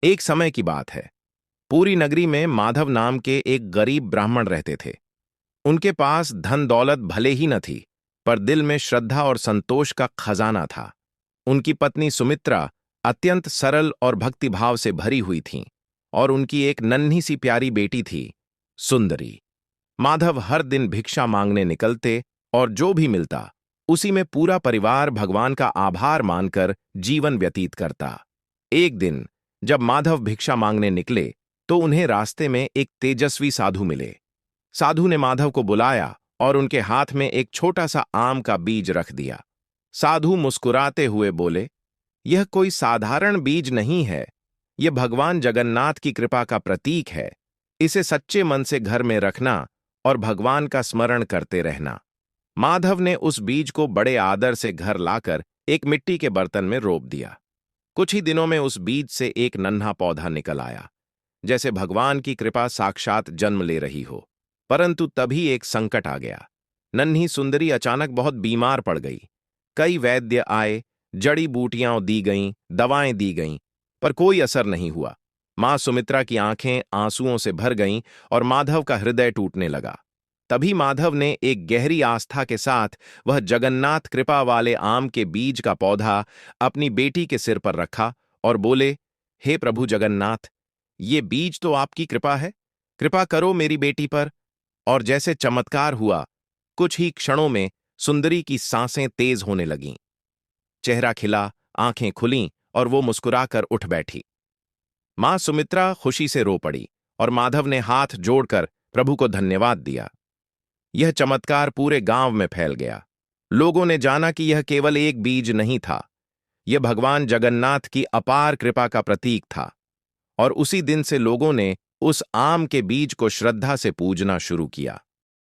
एक समय की बात है। पूरी नगरी में माधव नाम के एक गरीब ब्राह्मण रहते थे। उनके पास धन दौलत भले ही न थी, पर दिल में श्रद्धा और संतोष का खजाना था। उनकी पत्नी सुमित्रा अत्यंत सरल और भक्तिभाव से भरी हुई थीं, और उनकी एक नन्ही सी प्यारी बेटी थी, सुंदरी। माधव हर दिन भिक्षा मांगने निकलते, और जो भी मिलता उसी में पूरा परिवार भगवान का आभार मानकर जीवन व्यतीत करता। एक दिन जब माधव भिक्षा मांगने निकले, तो उन्हें रास्ते में एक तेजस्वी साधु मिले। साधु ने माधव को बुलाया और उनके हाथ में एक छोटा सा आम का बीज रख दिया। साधु मुस्कुराते हुए बोले, यह कोई साधारण बीज नहीं है, यह भगवान जगन्नाथ की कृपा का प्रतीक है। इसे सच्चे मन से घर में रखना और भगवान का स्मरण करते रहना। माधव ने उस बीज को बड़े आदर से घर लाकर एक मिट्टी के बर्तन में रोप दिया। कुछ ही दिनों में उस बीज से एक नन्हा पौधा निकल आया, जैसे भगवान की कृपा साक्षात जन्म ले रही हो। परंतु तभी एक संकट आ गया। नन्ही सुंदरी अचानक बहुत बीमार पड़ गई। कई वैद्य आए, जड़ी बूटियां दी गईं, दवाएं दी गईं, पर कोई असर नहीं हुआ। मां सुमित्रा की आंखें आंसुओं से भर गईं और माधव का हृदय टूटने लगा। तभी माधव ने एक गहरी आस्था के साथ वह जगन्नाथ कृपा वाले आम के बीज का पौधा अपनी बेटी के सिर पर रखा और बोले, हे प्रभु जगन्नाथ, ये बीज तो आपकी कृपा है, कृपा करो मेरी बेटी पर। और जैसे चमत्कार हुआ, कुछ ही क्षणों में सुंदरी की सांसें तेज होने लगीं। चेहरा खिला, आंखें खुलीं और वो मुस्कुराकर उठ बैठी। मां सुमित्रा खुशी से रो पड़ी और माधव ने हाथ जोड़कर प्रभु को धन्यवाद दिया। यह चमत्कार पूरे गांव में फैल गया। लोगों ने जाना कि यह केवल एक बीज नहीं था, यह भगवान जगन्नाथ की अपार कृपा का प्रतीक था। और उसी दिन से लोगों ने उस आम के बीज को श्रद्धा से पूजना शुरू किया।